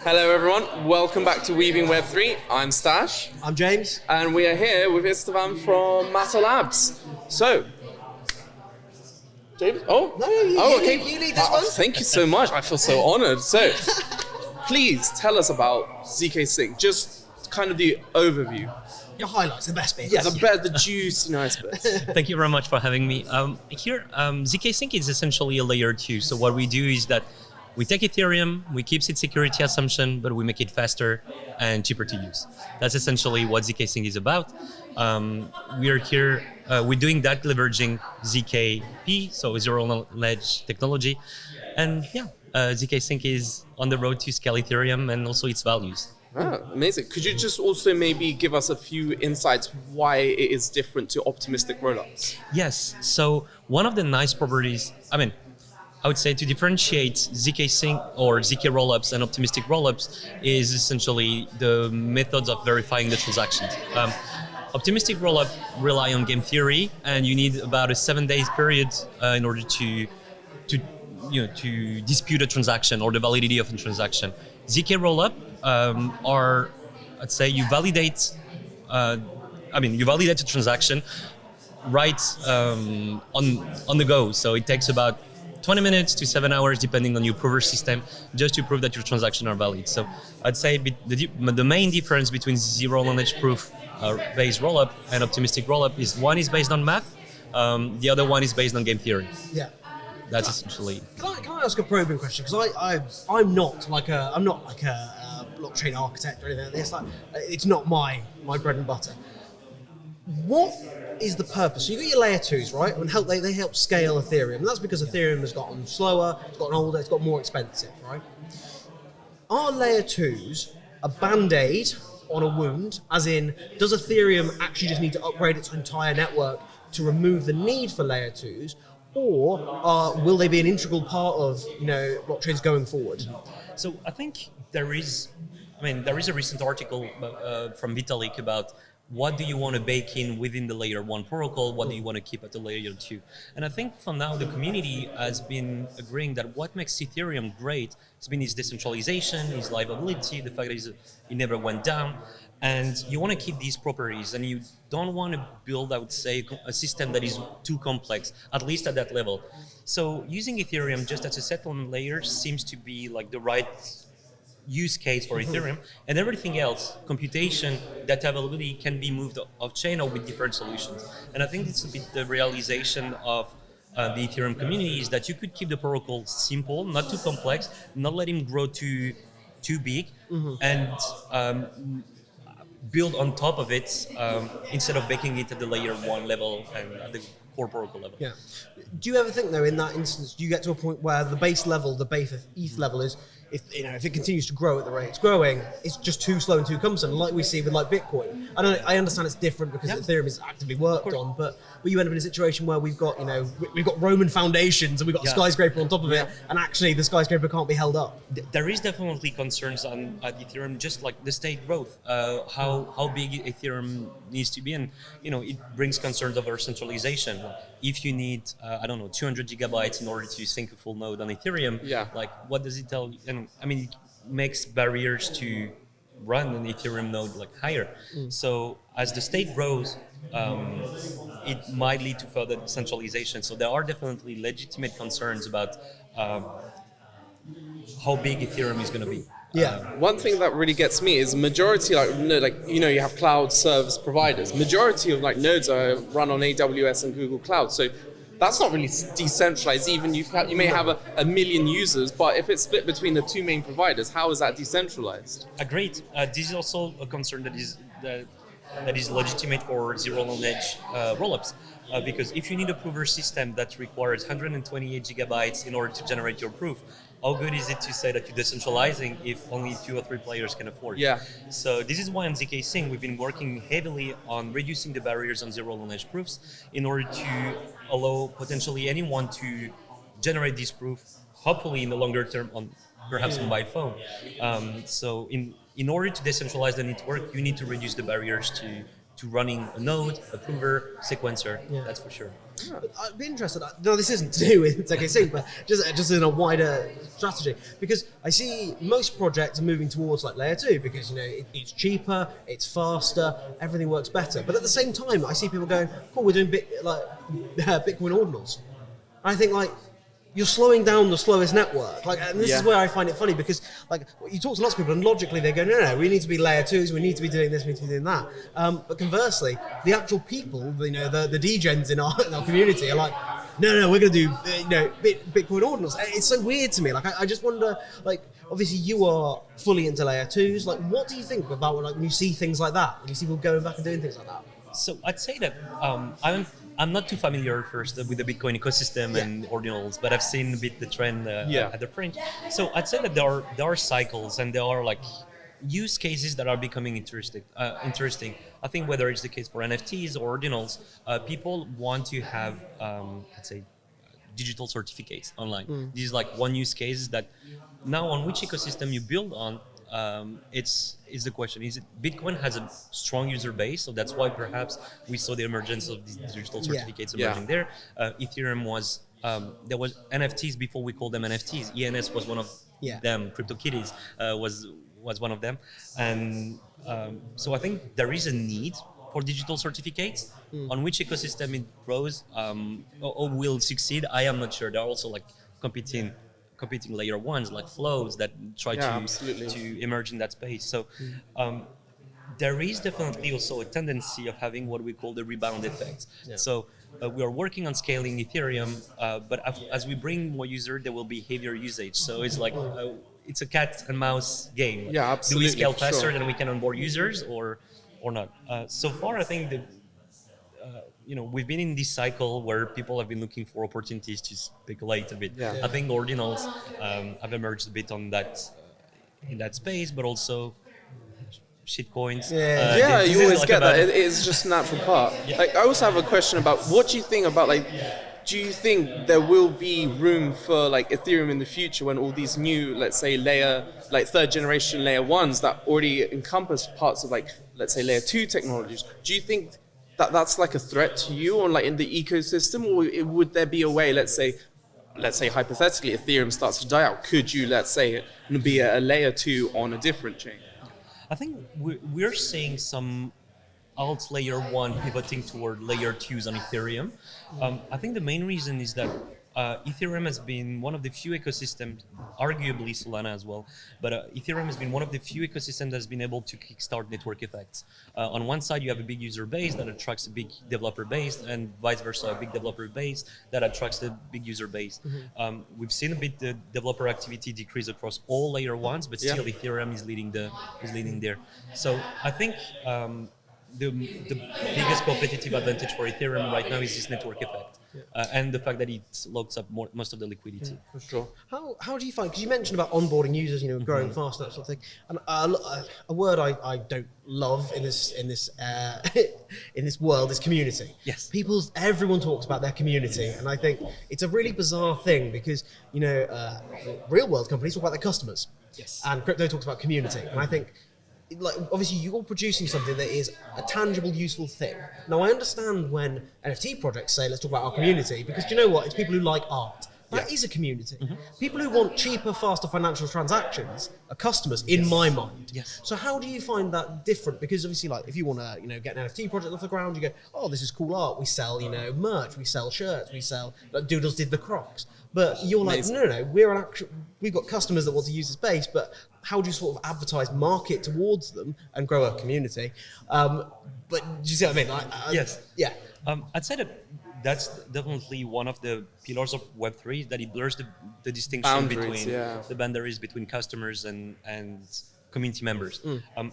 Hello everyone, welcome back to Weaving Web3. I'm Stash. I'm James. And we are here with Estevan from Matter Labs. So, James? No, okay. You lead this one. Thank you so much, I feel so honored. So, please tell us about ZkSync, just kind of the overview. Your highlights, the best bits. Yeah, the juicy nice bits. Thank you very much for having me. ZkSync is essentially a layer 2. So what we do is that we take Ethereum, we keep its security assumption, but we make it faster and cheaper to use. That's essentially what ZkSync is about. We are here, we're doing that leveraging zkEVM, so zero knowledge technology. And ZkSync is on the road to scale Ethereum and also its values. Ah, amazing. Could you just also maybe give us a few insights why it is different to optimistic rollups? Yes. So one of the nice properties, I would say to differentiate ZkSync or ZK rollups and optimistic rollups is essentially the methods of verifying the transactions. Optimistic rollup rely on game theory, and you need about a 7 days period in order to dispute a transaction or the validity of a transaction. ZK rollup are, let's say, you validate a transaction right on the go. So it takes about 20 minutes to 7 hours, depending on your prover system, just to prove that your transactions are valid. So I'd say the main difference between zero knowledge proof based rollup and optimistic rollup is one is based on math, the other one is based on game theory. Yeah. That's essentially. Can I ask a probing question? Because I'm not like a blockchain architect or anything like this. It's not my bread and butter. What is the purpose? So you got your layer 2s, right? And they help scale Ethereum. And that's because Ethereum has gotten slower, it's gotten older, it's got more expensive, right? Are layer 2s a band-aid on a wound? As in, does Ethereum actually just need to upgrade its entire network to remove the need for layer 2s? Or will they be an integral part of blockchains going forward? So I think there is a recent article from Vitalik about what do you want to bake in within the layer 1 protocol, what do you want to keep at the layer 2. And I think for now the community has been agreeing that what makes Ethereum great has been its decentralization, its livability, the fact that it never went down. And you want to keep these properties, and you don't want to build, I would say, a system that is too complex, at least at that level. So using Ethereum just as a settlement layer seems to be like the right use case for Ethereum, and everything else, computation, data availability, can be moved off-chain or with different solutions. And I think it's a bit the realization of the Ethereum community is that you could keep the protocol simple, not too complex, not let him grow too big, and build on top of it instead of baking it at the layer 1 level and at the core protocol level. Yeah. Do you ever think, though, in that instance, do you get to a point where the base ETH level is, if it continues to grow at the rate it's growing, it's just too slow and too cumbersome, like we see with Bitcoin? I understand it's different because Ethereum is actively worked on, but you end up in a situation where we've got Roman foundations and we've got a skyscraper on top of it, and actually the skyscraper can't be held up. There is definitely concerns on Ethereum, just like the state growth, how big Ethereum needs to be, and it brings concerns over centralization. If you need 200 gigabytes in order to sync a full node on Ethereum, what does it tell you? And it makes barriers to run an Ethereum node higher. So as the state grows, it might lead to further decentralization. So there are definitely legitimate concerns about how big Ethereum is going to be. Yeah. One thing that really gets me is majority, you have cloud service providers. Majority of nodes are run on AWS and Google Cloud. So that's not really decentralized. Even you may have a million users, but if it's split between the two main providers, how is that decentralized? Agreed. This is also a concern that is legitimate for zero knowledge rollups. Because if you need a prover system that requires 128 gigabytes in order to generate your proof, how good is it to say that you're decentralizing if only 2 or 3 players can afford it? Yeah. So this is why on ZkSync we've been working heavily on reducing the barriers on zero knowledge proofs in order to allow potentially anyone to generate this proof, hopefully in the longer term perhaps on by phone. So in order to decentralize the network, you need to reduce the barriers to running a node, a prover, sequencer. That's for sure. I'd be interested. No, this isn't to do with ZkSync, but just in a wider strategy, because I see most projects are moving towards like layer 2 because it's cheaper, it's faster, everything works better. But at the same time, I see people going, "Cool, we're doing Bitcoin ordinals." I think like you're slowing down the slowest network. And this is where I find it funny because you talk to lots of people and logically they go, no, we need to be layer 2s, we need to be doing this, we need to be doing that. But conversely, the actual people, the degens in our community are like, no, we're going to do Bitcoin ordinals. It's so weird to me. I just wonder, obviously you are fully into layer 2s. What do you think about when you see things like that? When you see people going back and doing things like that? So I'd say that I'm not too familiar first with the Bitcoin ecosystem and ordinals, but I've seen a bit the trend at the fringe. So I'd say that there are cycles and there are use cases that are becoming interesting. I think whether it's the case for NFTs or ordinals, people want to have, let's say, digital certificates online. This is one use case that now on which ecosystem you build on, it's the question. Is it Bitcoin has a strong user base, so that's why perhaps we saw the emergence of these digital certificates emerging there. Ethereum was there was NFTs before we called them NFTs. ENS was one of them. CryptoKitties was one of them, and so I think there is a need for digital certificates. On which ecosystem it grows or will succeed, I am not sure. There are also competing layer ones like flows that try to emerge in that space. So there is definitely also a tendency of having what we call the rebound effect. So we are working on scaling Ethereum, but as we bring more users, there will be heavier usage. So it's it's a cat and mouse game. Yeah, absolutely. Do we scale faster than we can onboard users or not? So far, I think that we've been in this cycle where people have been looking for opportunities to speculate a bit. I think ordinals have emerged a bit on that in that space, but also shitcoins. You always get that. It's just a natural part. I also have a question about what do you think about do you think there will be room for Ethereum in the future when all these new, let's say, third generation layer ones that already encompass parts of let's say layer 2 technologies? Do you think that's a threat to you or in the ecosystem, or would there be a way, let's say hypothetically Ethereum starts to die out, could you, let's say, be a layer 2 on a different chain? I think we're seeing some alt layer 1 pivoting toward layer 2s on Ethereum. I think the main reason is that Ethereum has been one of the few ecosystems, arguably Solana as well, but Ethereum has been one of the few ecosystems that has been able to kickstart network effects. On one side, you have a big user base that attracts a big developer base, and vice versa, a big developer base that attracts the big user base. We've seen a bit the developer activity decrease across all layer 1s, but still Ethereum is leading there. So I think the biggest competitive advantage for Ethereum right now is this network effect, and the fact that it locks up most of the liquidity. For sure. How do you find? Because you mentioned about onboarding users, growing fast, that sort of thing. And a word I don't love in this in this world is community. Yes. Everyone talks about their community, and I think it's a really bizarre thing because real world companies talk about their customers. Yes. And crypto talks about community, and I think. Obviously you're producing something that is a tangible, useful thing. Now I understand when NFT projects say, let's talk about our community, because you know what? It's people who like art. That is a community. People who want cheaper, faster financial transactions are customers in my mind. Yes. So how do you find that different? Because obviously if you want to get an NFT project off the ground, you go, oh, this is cool art. We sell merch, we sell shirts, we sell Doodles did the Crocs. But you're no, we've got customers that want to use the space, but how do you sort of advertise, market towards them and grow a community? But do you see what I mean? Yes. Yeah. I'd say that's definitely one of the pillars of Web3, that it blurs the distinction between the boundaries between customers and community members.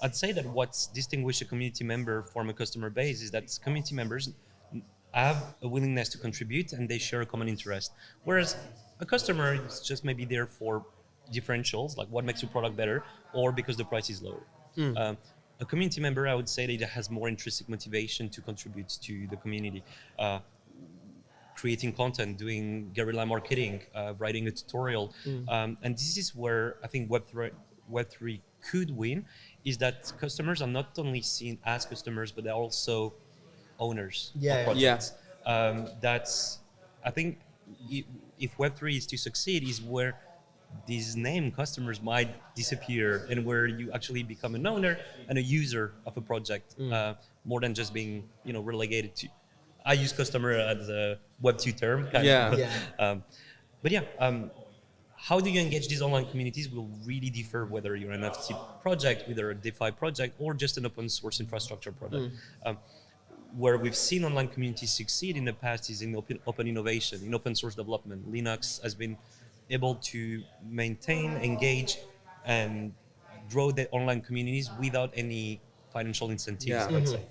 I'd say that what's distinguished a community member from a customer base is that community members have a willingness to contribute and they share a common interest. Whereas a customer is just maybe there for differentials, like what makes your product better, or because the price is lower. A community member, I would say that it has more intrinsic motivation to contribute to the community. Creating content, doing guerrilla marketing, writing a tutorial. And this is where I think Web3 could win, is that customers are not only seen as customers, but they're also owners of projects. That's, I think, if Web3 is to succeed, is where these name customers might disappear and where you actually become an owner and a user of a project, more than just being, relegated to. I use customer as a Web2 term, kind of. Yeah. But yeah, how do you engage these online communities will really differ whether you're an NFT project, whether a DeFi project, or just an open source infrastructure product. Where we've seen online communities succeed in the past is in open innovation, in open source development. Linux has been able to maintain, engage, and grow the online communities without any financial incentives, let's say.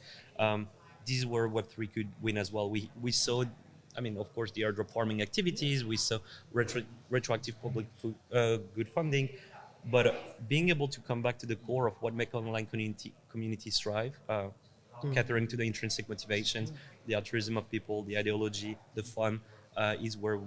This is where Web3 could win as well. We saw, of course, the airdrop farming activities, we saw retroactive public good funding, but being able to come back to the core of what make online communities thrive, catering to the intrinsic motivations, the altruism of people, the ideology, the fun, is where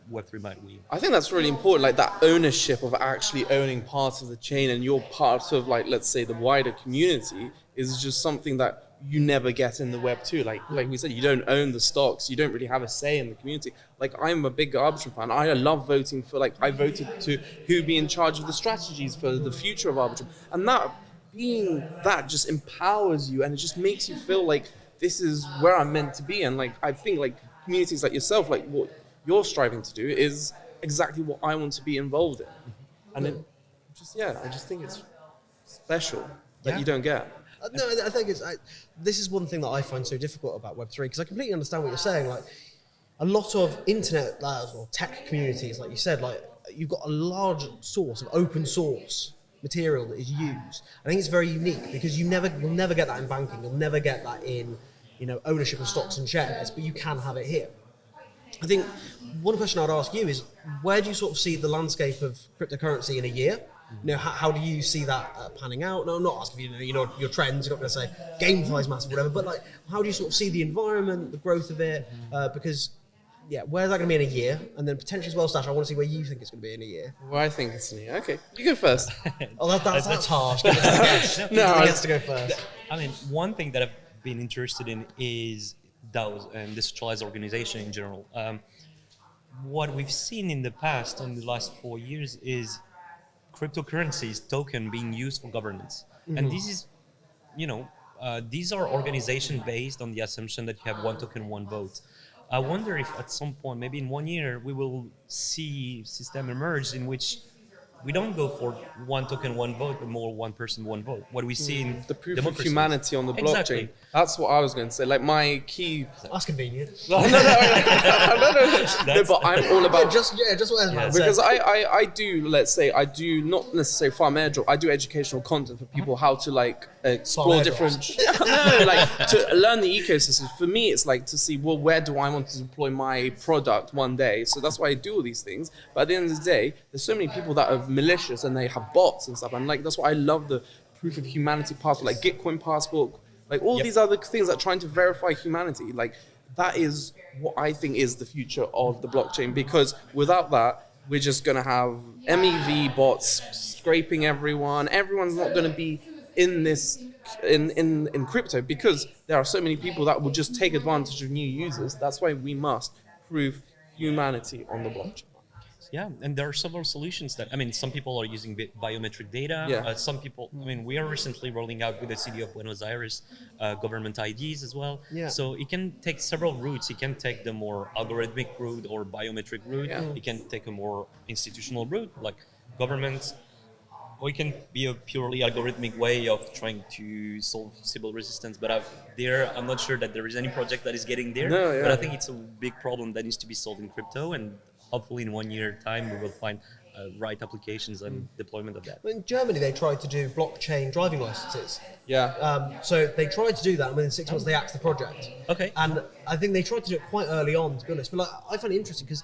Web3 might win. I think that's really important, like that ownership of actually owning part of the chain and you're part of, like, let's say the wider community is just something that you never get in the Web 2. Like we said, you don't own the stocks, you don't really have a say in the community. Like, I'm a big Arbitrum fan. I love voting for, I voted to who be in charge of the strategies for the future of Arbitrum. And that just empowers you and it just makes you feel like this is where I'm meant to be. And I think communities like yourself, what you're striving to do is exactly what I want to be involved in. And I just think it's special that you don't get. No, I think this is one thing that I find so difficult about Web3, because I completely understand what you're saying. Like, a lot of internet or tech communities, like you said, you've got a large source of open source material that is used. I think it's very unique because you'll never get that in banking. You'll never get that in, ownership of stocks and shares, but you can have it here. I think one question I'd ask you is, where do you sort of see the landscape of cryptocurrency in a year? How do you see that panning out? No, I'm not asking you, your trends. You're not going to say GameFi is massive, or whatever. But how do you sort of see the environment, the growth of it? Because where's that going to be in a year? And then potentially as well, Stash, I want to see where you think it's going to be in a year. Well, I think it's in a year. Okay, you go first. That's harsh. No, he has to go first. One thing that I've been interested in is DAOs and decentralized organization in general. What we've seen in the past, in the last 4 years, is cryptocurrencies, token being used for governance. And this is, these are organizations based on the assumption that you have one token, one vote. I wonder if at some point, maybe in 1 year, we will see system emerge in which we don't go for one token, one vote, but more one person, one vote. What we see in the proof democracy. of humanity on the blockchain. Exactly. That's what I was going to say. My key. That's convenient. No, but I'm all about just what Esma said. because I do, let's say, I do not necessarily farm airdrop. I do educational content for people how to explore different. To learn the ecosystem. For me, it's to see, well, where do I want to deploy my product one day? So that's why I do all these things. But at the end of the day, there's so many people that are malicious and they have bots and stuff. And that's why I love the proof of humanity passport, Gitcoin passport, all these other things that are trying to verify humanity. That is what I think is the future of the blockchain, because without that, we're just going to have MEV bots scraping everyone. Everyone's not going to be in this, in crypto, because there are so many people that will just take advantage of new users. That's why we must prove humanity on the blockchain. Yeah, and there are several solutions that, some people are using biometric data. Yeah. Some people, we are recently rolling out with the city of Buenos Aires government IDs as well. Yeah. So it can take several routes. It can take the more algorithmic route or biometric route. Yeah. It can take a more institutional route like governments. Or it can be a purely algorithmic way of trying to solve Sybil resistance. But I'm not sure that there is any project that is getting there. No, yeah. But I think it's a big problem that needs to be solved in crypto, and hopefully in 1 year time we will find right applications and deployment of that. In Germany, they tried to do blockchain driving licenses. Yeah. So they tried to do that, and within 6 months they axed the project. Okay. And I think they tried to do it quite early on, to be honest. But I find it interesting because,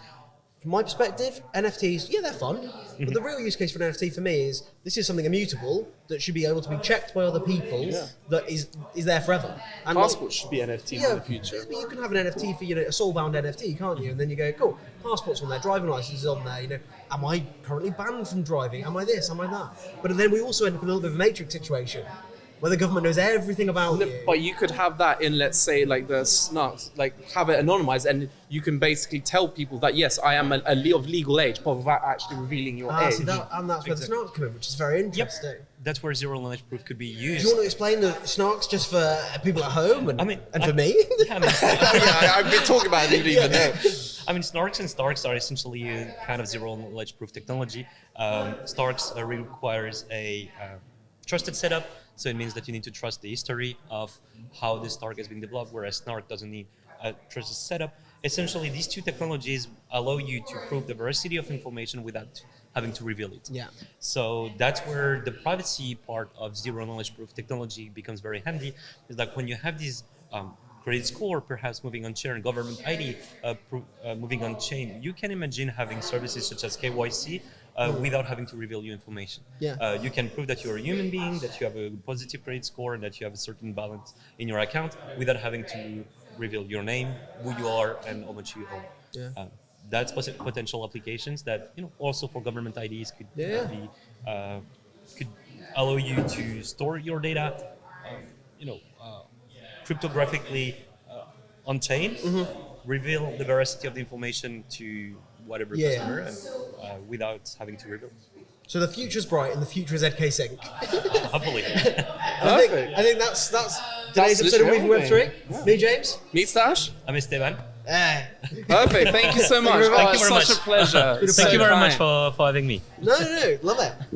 from my perspective, NFTs, they're fun. But the real use case for an NFT for me is this is something immutable that should be able to be checked by other people that is there forever. And Passports should be NFTs in the future. But you can have an NFT for a soul-bound NFT, can't you? And then you go, cool, passport's on there, driving license is on there. Am I currently banned from driving? Am I this? Am I that? But then we also end up in a little bit of a matrix situation where the government knows everything about No, you. but you could have that in, let's say, like the SNARKs, like have it anonymized, and you can basically tell people that yes, I am of legal age, but without actually revealing your age. See that, and that's where the snarks come in, which is very interesting. That's where zero knowledge proof could be Do used. you want to explain the snarks just for people at home and, for me? Yeah, I mean, Yeah, I've been talking about it, you don't even know. I mean, SNARKs and STARKs are essentially a kind of zero knowledge proof technology. STARKs requires a trusted setup, so it means that you need to trust the history of how the STARK has been developed, whereas SNARK doesn't need a trusted setup. Essentially, these two technologies allow you to prove the veracity of information without having to reveal it. Yeah. So that's where the privacy part of zero knowledge proof technology becomes very handy. Is that when you have these credit score, perhaps moving on chain, government ID moving on chain, you can imagine having services such as KYC without having to reveal your information. Yeah. You can prove that you're a human being, that you have a positive credit score, and that you have a certain balance in your account without having to reveal your name, who you are, and how much you owe. Yeah. That's potential applications that also for government IDs could could allow you to store your data, cryptographically on chain, reveal the veracity of the information to whatever customer, and without having to reveal. So the future's bright and the future is ZkSync. Hopefully. I think that's today's episode of literally Web3. everything. Me, James. Meet Stash? I'm Estevan. Perfect. Thank you so much. very much. Thank you very Such much. a pleasure. Thank you very much for having me. No, love it.